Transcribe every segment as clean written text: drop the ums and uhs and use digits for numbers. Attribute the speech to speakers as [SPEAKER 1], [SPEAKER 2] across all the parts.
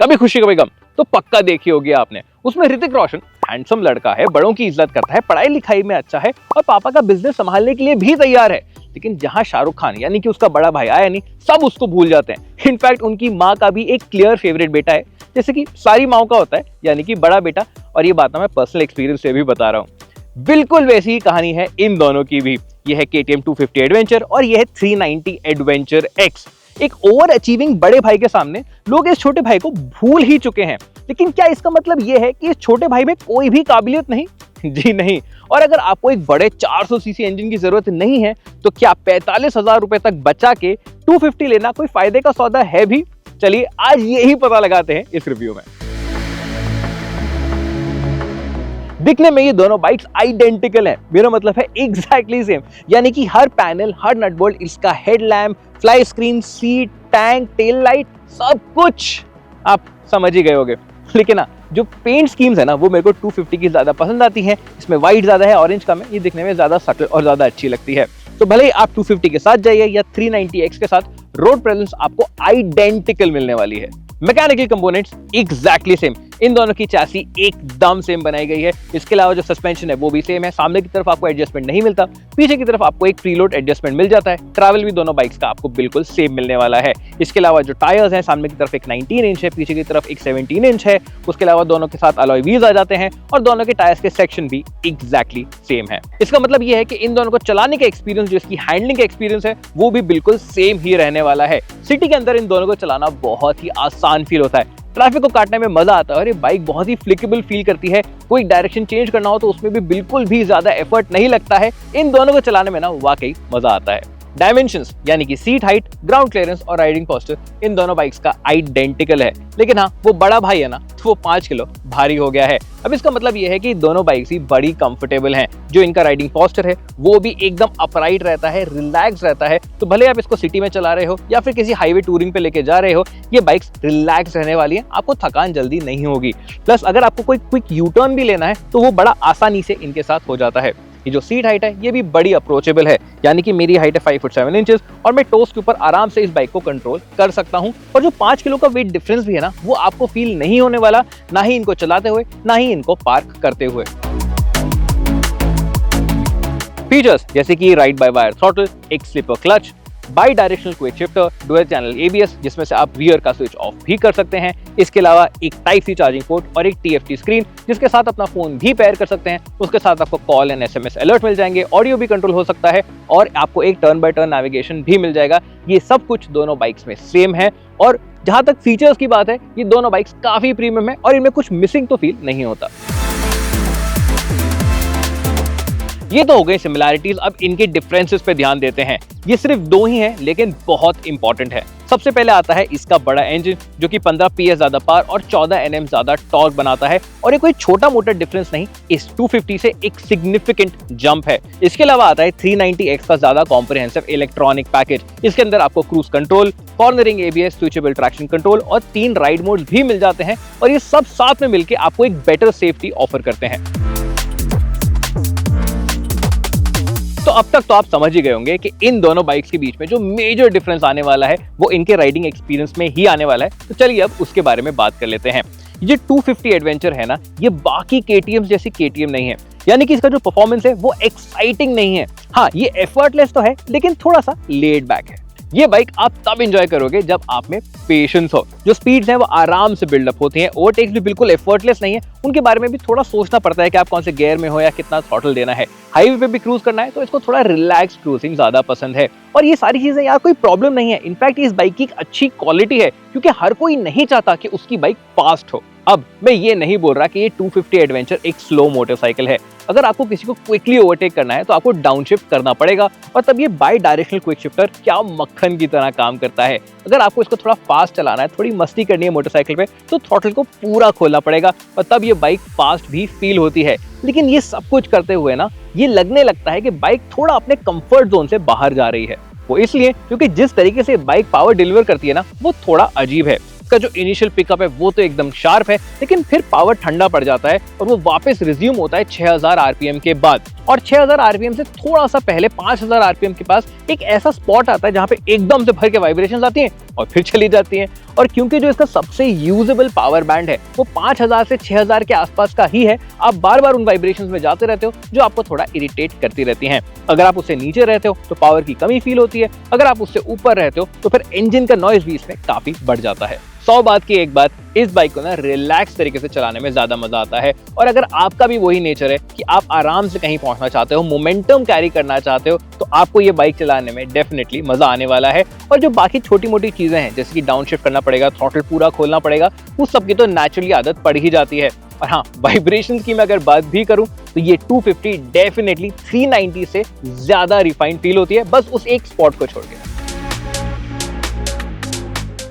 [SPEAKER 1] कभी खुशी कभी गम तो पक्का देखी होगी आपने। उसमें ऋतिक रोशन हैंडसम लड़का है, बड़ों की इज्जत करता है, पढ़ाई लिखाई में अच्छा है और पापा का बिजनेस संभालने के लिए भी तैयार है। लेकिन जहां शाहरुख खान यानी कि उसका बड़ा भाई आया नहीं, सब उसको भूल जाते हैं। इनफैक्ट उनकी माँ का भी एक क्लियर फेवरेट बेटा है, जैसे कि सारी माओ का होता है, यानी कि बड़ा बेटा। और ये बात मैं पर्सनल एक्सपीरियंस से भी बता रहा हूँ। बिल्कुल वैसी ही कहानी है इन दोनों की भी। यह है KTM 250 एडवेंचर और यह है 390 एडवेंचर X। एक ओवर अचीविंग बड़े भाई के सामने लोग इस छोटे भाई को भूल ही चुके हैं। लेकिन क्या इसका मतलब यह है कि इस छोटे भाई में कोई भी काबिलियत नहीं? जी नहीं। और अगर आपको एक बड़े 400 सीसी इंजन की जरूरत नहीं है तो क्या 45,000 रुपए तक बचा के 250 लेना कोई फायदे का सौदा है भी? चलिए आज यही पता लगाते हैं इस रिव्यू में। दिखने में ये दोनों बाइक्स आइडेंटिकल हैं, मेरा मतलब है एग्जैक्टली सेम। यानी कि हर पैनल, हर नट बोल्ट, इसका headlamp, fly screen, seat, tank, tail light, सब कुछ आप समझ ही गए होंगे। लेकिन ना जो पेंट स्कीम्स है ना वो मेरे को 250 की ज्यादा पसंद आती हैं। इसमें व्हाइट ज्यादा है, ऑरेंज कम है, ये दिखने में ज्यादा सटल और ज्यादा अच्छी लगती है। तो भले ही आप 250 के साथ जाइए या 390X के साथ, रोड प्रेजेंस आपको आइडेंटिकल मिलने वाली है। मैकेनिकल कंपोनेंट्स एग्जैक्टली सेम, इन दोनों की चैसी एकदम सेम बनाई गई है। इसके अलावा जो सस्पेंशन है वो भी सेम है। सामने की तरफ आपको एडजस्टमेंट नहीं मिलता, पीछे की तरफ आपको एक प्रीलोड एडजस्टमेंट मिल जाता है। ट्रैवल भी दोनों बाइक्स का आपको बिल्कुल सेम मिलने वाला है। इसके अलावा जो टायर्स हैं, सामने की तरफ एक 19 इंच है, पीछे की तरफ एक 17 इंच है। उसके अलावा दोनों के साथ अलॉय व्हील्स आ जाते हैं और दोनों के टायर्स के सेक्शन भी एग्जैक्टली सेम है। इसका मतलब यह है कि इन दोनों को चलाने का एक्सपीरियंस, जो इसकी हैंडलिंग का एक्सपीरियंस है, वो भी बिल्कुल सेम ही रहने वाला है। सिटी के अंदर इन दोनों को चलाना बहुत ही आसान फील होता है, ट्रैफिक को काटने में मजा आता है और ये बाइक बहुत ही फ्लिकेबल फील करती है। कोई डायरेक्शन चेंज करना हो तो उसमें भी बिल्कुल भी ज्यादा एफर्ट नहीं लगता है। इन दोनों को चलाने में ना वाकई मजा आता है। डायमेंशंस यानी कि सीट हाइट, ग्राउंड क्लियरेंस और राइडिंग पोस्चर इन दोनों बाइक्स का आइडेंटिकल है। लेकिन हाँ, वो बड़ा भाई है ना, तो वो 5 किलो भारी हो गया है। अब इसका मतलब ये है कि दोनों बाइक्स ही बड़ी कंफर्टेबल हैं। जो इनका राइडिंग पोस्चर है वो भी एकदम अपराइट रहता है, रिलैक्स रहता है। तो भले आप इसको सिटी में चला रहे हो या फिर किसी हाईवे टूरिंग पे लेके जा रहे हो, ये बाइक्स रिलैक्स रहने वाली है, आपको थकान जल्दी नहीं होगी। प्लस अगर आपको कोई क्विक यू टर्न भी लेना है तो वो बड़ा आसानी से इनके साथ हो जाता है। ये जो सीट हाइट है ये भी बड़ी अप्रोचेबल है, यानी कि मेरी हाइट है 5 फुट 7 इंचेस और मैं टोस के ऊपर आराम से इस बाइक को कंट्रोल कर सकता हूं। और जो 5 किलो का वेट डिफरेंस भी है ना, वो आपको फील नहीं होने वाला, ना ही इनको चलाते हुए ना ही इनको पार्क करते हुए। फीचर्स जैसे कि राइड बाय वायर थ्रॉटल, एक slipper clutch, bidirectional quick shifter, dual channel ABS जिसमें से आप रियर का स्विच ऑफ भी कर सकते हैं। इसके अलावा एक टाइप C चार्जिंग पोर्ट और एक TFT स्क्रीन जिसके साथ अपना फोन भी पेयर कर सकते हैं। उसके साथ आपको कॉल एंड SMS अलर्ट मिल जाएंगे, ऑडियो भी कंट्रोल हो सकता है और आपको एक टर्न बाय टर्न नेविगेशन भी मिल जाएगा। ये सब कुछ दोनों बाइक्स में सेम है। और जहां तक फीचर्स की बात है, ये दोनों बाइक्स काफी प्रीमियम है और इनमें कुछ मिसिंग तो फील नहीं होता। ये तो हो गए सिमिलैरिटीज। अब इनके डिफरेंसेस पे ध्यान देते हैं। ये सिर्फ 2 ही हैं लेकिन बहुत इंपॉर्टेंट है। सबसे पहले आता है इसका बड़ा इंजन जो कि 15 PS ज्यादा पावर और 14 Nm ज्यादा टॉर्क बनाता है। और ये कोई छोटा मोटा डिफरेंस नहीं, इस 250 से एक सिग्निफिकेंट जंप है। इसके अलावा आता है 390X का ज्यादा कॉम्प्रिहेंसिव इलेक्ट्रॉनिक पैकेज। इसके अंदर आपको cruise control, cornering ABS, switchable traction control और 3 राइड मोड्स भी मिल जाते हैं। और ये सब साथ में मिलकर आपको एक बेटर सेफ्टी ऑफर करते हैं। तो अब तक तो आप समझ ही गए होंगे कि इन दोनों बाइक्स के बीच में जो मेजर डिफरेंस आने वाला है वो इनके राइडिंग एक्सपीरियंस में ही आने वाला है। तो चलिए अब उसके बारे में बात कर लेते हैं। ये 250 एडवेंचर है ना, ये बाकी KTM जैसी KTM नहीं है। यानी कि इसका जो परफॉर्मेंस है वो एक्साइटिंग नहीं है। हाँ, ये एफर्टलेस तो है लेकिन थोड़ा सा लेड बैक है। ये बाइक आप तब एंजॉय करोगे जब आप में पेशेंस हो। जो स्पीड्स हैं वो आराम से बिल्डअप होती हैं। ओवरटेक्स भी बिल्कुल एफर्टलेस नहीं है, उनके बारे में भी थोड़ा सोचना पड़ता है कि आप कौन से गियर में हो या कितना थ्रॉटल देना है। हाईवे पे भी क्रूज करना है तो इसको थोड़ा रिलैक्स क्रूजिंग ज्यादा पसंद है। और ये सारी चीजें यार कोई प्रॉब्लम नहीं है। इनफैक्ट इस बाइक की एक अच्छी क्वालिटी है क्योंकि हर कोई नहीं चाहता कि उसकी बाइक फास्ट हो। अब मैं ये नहीं बोल रहा कि ये 250 एडवेंचर एक स्लो मोटरसाइकिल है। अगर आपको किसी को क्विकली ओवरटेक करना है तो आपको डाउनशिफ्ट करना पड़ेगा और तब ये बाई डायरेक्शनल क्विक शिफ्टर क्या मक्खन की तरह काम करता है। अगर आपको इसको थोड़ा फास्ट चलाना है, थोड़ी मस्ती करनी है मोटरसाइकिल पे, तो थ्रॉटल को पूरा खोलना पड़ेगा और तब ये बाइक फास्ट भी फील होती है। लेकिन ये सब कुछ करते हुए ना, ये लगने लगता है कि बाइक थोड़ा अपने कंफर्ट जोन से बाहर जा रही है। वो इसलिए क्योंकि जिस तरीके से बाइक पावर डिलीवर करती है ना, वो थोड़ा अजीब है। इसका जो इनिशियल पिकअप है वो तो एकदम शार्प है, लेकिन फिर पावर ठंडा पड़ जाता है और वो वापस रिज्यूम होता है 6000 RPM के बाद। और 6000 आरपीएम से थोड़ा सा पहले 5000 आरपीएम के पास एक ऐसा स्पॉट आता है जहां पे एकदम से भर के वाइब्रेशंस आती हैं और फिर चली जाती हैं। और क्योंकि जो इसका सबसे यूजेबल पावर बैंड है वो 5000 से 6000 के आसपास का ही है, आप बार बार उन वाइब्रेशंस में जाते रहते हो जो आपको थोड़ा इरिटेट करती रहती हैं। अगर आप उससे नीचे रहते हो तो पावर की कमी फील होती है, अगर आप उससे ऊपर रहते हो तो फिर इंजन का नॉइज भी इसमें काफी बढ़ जाता है। 100 बात की एक बात, इस बाइक को ना रिलैक्स तरीके से चलाने में ज्यादा मजा आता है। और अगर आपका भी वही नेचर है कि आप आराम से कहीं पहुंचना चाहते हो, मोमेंटम कैरी करना चाहते हो, तो आपको ये बाइक चलाने में डेफिनेटली मजा आने वाला है। और जो बाकी छोटी मोटी चीजें हैं जैसे कि डाउनशिफ्ट करना पड़ेगा, थ्रॉटल पूरा खोलना पड़ेगा, उस सब की तो नेचुरली आदत पड़ ही जाती है। और हाँ, वाइब्रेशन की मैं अगर बात भी करूं तो ये 250 डेफिनेटली 390 से ज्यादा रिफाइंड फील होती है, बस उस एक स्पॉट को छोड़ के।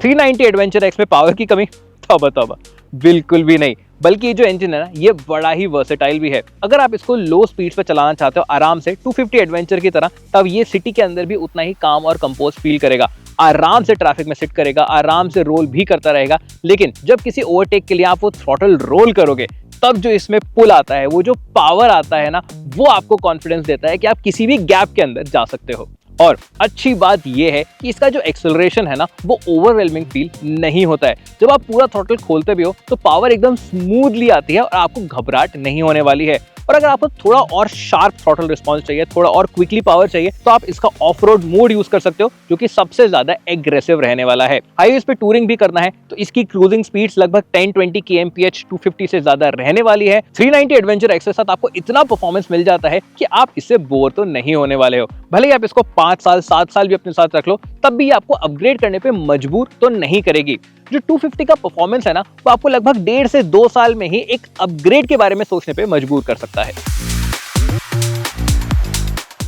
[SPEAKER 1] 390 एडवेंचर एक्स में पावर की कमी? तौबा, बिल्कुल भी नहीं। बल्कि ये जो इंजन है ना, ये बड़ा ही वर्सेटाइल भी है। अगर आप इसको लो स्पीड पे चलाना चाहते हो आराम से 250 एडवेंचर की तरह, तब ये सिटी के अंदर भी उतना ही काम और कंपोज फील करेगा। आराम से ट्रैफिक में सिट करेगा, आराम से रोल भी करता रहेगा। लेकिन जब किसी ओवरटेक के लिए आप वो थ्रॉटल रोल करोगे, तब जो इसमें पुल आता है, वो जो पावर आता है ना, वो आपको कॉन्फिडेंस देता है कि आप किसी भी गैप के अंदर जा सकते हो। और अच्छी बात यह है कि इसका जो एक्सेलरेशन है ना, वो ओवरवेलमिंग फील नहीं होता है। जब आप पूरा थ्रॉटल खोलते भी हो तो पावर एकदम स्मूथली आती है और आपको घबराहट नहीं होने वाली है। और अगर आपको थोड़ा और शार्प थ्रॉटल रिस्पॉन्स चाहिए, थोड़ा और क्विकली पावर चाहिए, तो आप इसका ऑफ रोड मोड यूज कर सकते हो, जो कि सबसे ज्यादा एग्रेसिव रहने वाला है। हाईवेज पे टूरिंग भी करना है तो इसकी क्रूजिंग स्पीड्स लगभग 10-20 kmph 250 से ज्यादा रहने वाली है। 390 एडवेंचर एक्स के साथ आपको इतना परफॉर्मेंस मिल जाता है कि आप इससे बोर तो नहीं होने वाले हो। भले ही आप इसको 5 साल 7 साल भी अपने साथ रख लो, तब भी आपको अपग्रेड करने पे मजबूर तो नहीं करेगी। जो 250 का परफॉर्मेंस है ना, वो आपको लगभग 1.5 से 2 साल में ही एक अपग्रेड के बारे में सोचने पे मजबूर कर सकता है।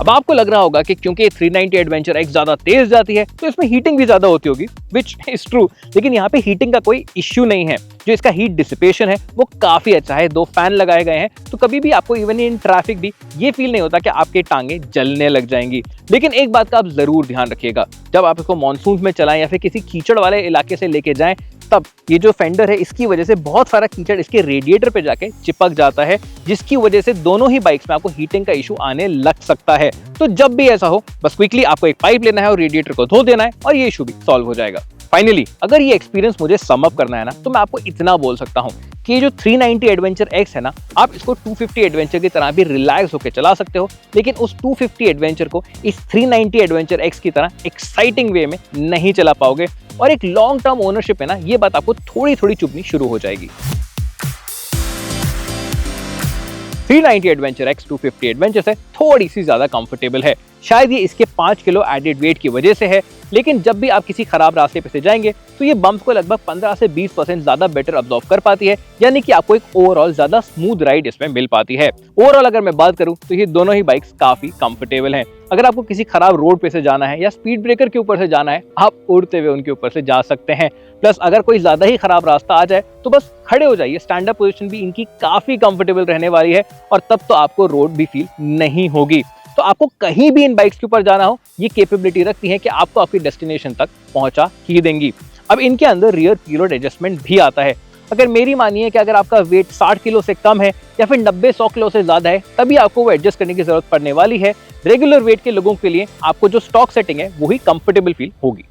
[SPEAKER 1] अब आपको लग रहा होगा कि क्योंकि 390 एडवेंचर एक्स ज्यादा तेज जाती है तो इसमें हीटिंग भी ज्यादा होती होगी, विच इज ट्रू। लेकिन यहाँ पे हीटिंग का कोई इश्यू नहीं है। जो इसका हीट डिसिपेशन है वो काफी अच्छा है। 2 फैन लगाए गए हैं तो कभी भी आपको इवन इन ट्रैफिक भी ये फील नहीं होता कि आपके टांगे जलने लग जाएंगी। लेकिन एक बात का आप जरूर ध्यान रखिएगा, जब आप इसको मानसून में चलाएं या फिर किसी कीचड़ वाले इलाके से लेके जाएं, तब ये जो फेंडर है इसकी वजह से बहुत सारा कीचड़ इसके रेडिएटर पे जाके चिपक जाता है, जिसकी वजह से दोनों ही बाइक्स में आपको हीटिंग का इशू आने लग सकता है। तो जब भी ऐसा हो, बस क्विकली आपको एक पाइप लेना है और रेडिएटर को धो देना है और ये इशू भी सॉल्व हो जाएगा। फाइनली, अगर ये एक्सपीरियंस मुझे सम अप करना है ना, तो मैं आपको इतना बोल सकता हूँ कि ये जो 390 एडवेंचर एक्स है ना, आप इसको 250 एडवेंचर की तरह भी रिलैक्स होकर चला सकते हो, लेकिन उस 250 एडवेंचर को इस 390 एडवेंचर एक्स की तरह एक्साइटिंग वे में नहीं चला पाओगे। और एक लॉन्ग टर्म ओनरशिप है ना, ये बात आपको थोड़ी थोड़ी चुभनी शुरू हो जाएगी। 390 एडवेंचर एक्स 250 एडवेंचर से थोड़ी सी ज्यादा कंफर्टेबल है। शायद ये इसके 5 किलो एडेड वेट की वजह से है, लेकिन जब भी आप किसी खराब रास्ते पे से जाएंगे तो ये बम्प्स को लगभग 15 से 20% ज्यादा बेटर अब्सॉर्ब कर पाती है, यानी कि आपको एक ओवरऑल ज्यादा स्मूथ राइड इसमें मिल पाती है। ओवरऑल अगर मैं बात करूं तो ये दोनों ही बाइक्स काफी कंफर्टेबल हैं। अगर आपको किसी खराब रोड पे से जाना है या स्पीड ब्रेकर के ऊपर से जाना है, आप उड़ते हुए उनके ऊपर से जा सकते हैं। प्लस अगर कोई ज्यादा ही खराब रास्ता आ जाए तो बस खड़े हो जाइए। स्टैंड अप पोजीशन भी इनकी काफी कंफर्टेबल रहने वाली है और तब तो आपको रोड भी फील नहीं होगी। तो आपको कहीं भी इन बाइक्स के ऊपर जाना हो, ये कैपेबिलिटी रखती है कि आपको आपकी डेस्टिनेशन तक पहुंचा ही देंगी। अब इनके अंदर रियर पीलोड एडजस्टमेंट भी आता है। अगर मेरी मानिए कि अगर आपका वेट 60 किलो से कम है या फिर 90-100 किलो से ज्यादा है, तभी आपको वो एडजस्ट करने की जरूरत पड़ने वाली है। रेगुलर वेट के लोगों के लिए आपको जो स्टॉक सेटिंग है वही कंफर्टेबल फील होगी।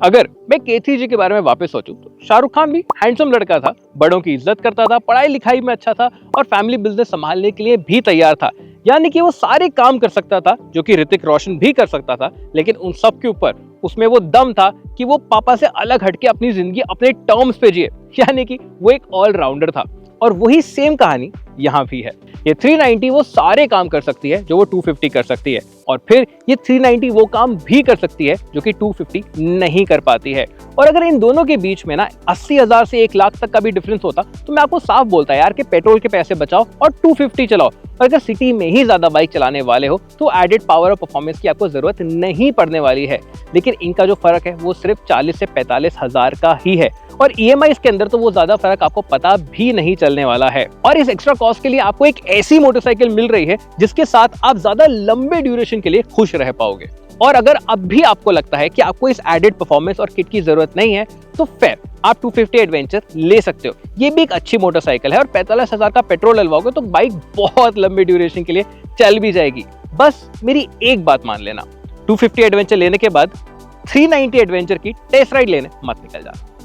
[SPEAKER 1] अगर मैं K3G के बारे में वापस सोचूं तो शाहरुख खान भी हैंडसम लड़का था, बड़ों की इज्जत करता था, पढ़ाई लिखाई में अच्छा था और फैमिली बिजनेस संभालने के लिए भी तैयार था। यानी कि वो सारे काम कर सकता था जो कि ऋतिक रोशन भी कर सकता था, लेकिन उन सब के ऊपर उसमें वो दम था कि वो पापा से अलग हटके अपनी जिंदगी अपने टर्म्स पे जिए। यानी कि वो एक ऑलराउंडर था। और वही सेम कहानी यहाँ भी है। ये 390 वो सारे काम कर सकती है जो वो 250 कर सकती है, और फिर ये 390 वो काम भी कर सकती है जो कि 250 नहीं कर पाती है। और अगर इन दोनों के बीच में ना 80,000 से 1 लाख तक का भी डिफरेंस होता तो मैं आपको साफ बोलता यार कि पेट्रोल के पैसे बचाओ और 250 चलाओ। और अगर सिटी में ही ज्यादा बाइक चलाने वाले हो तो एडेड पावर और परफॉर्मेंस की आपको जरूरत नहीं पड़ने वाली है। लेकिन इनका जो फर्क है वो सिर्फ 40 से 45 हजार का ही है, और EMI के अंदर तो वो ज्यादा फर्क आपको पता भी नहीं चलने वाला है। और इस एक्स्ट्रा कॉस्ट के लिए आपको एक ऐसी मोटरसाइकिल मिल रही है जिसके साथ आप ज्यादा लंबे ड्यूरेशन के लिए खुश रह पाओगे। और अगर अब भी आपको लगता है कि आपको इस एडेड परफॉर्मेंस और किट की जरूरत नहीं है, तो फिर आप 250 एडवेंचर ले सकते हो। ये भी एक अच्छी मोटरसाइकिल है और 45,000 का पेट्रोल डलवाओगे तो बाइक बहुत लंबी ड्यूरेशन के लिए चल भी जाएगी। बस मेरी एक बात मान लेना, 250 एडवेंचर लेने के बाद 390 एडवेंचर की टेस्ट राइड लेने मत निकल जाना।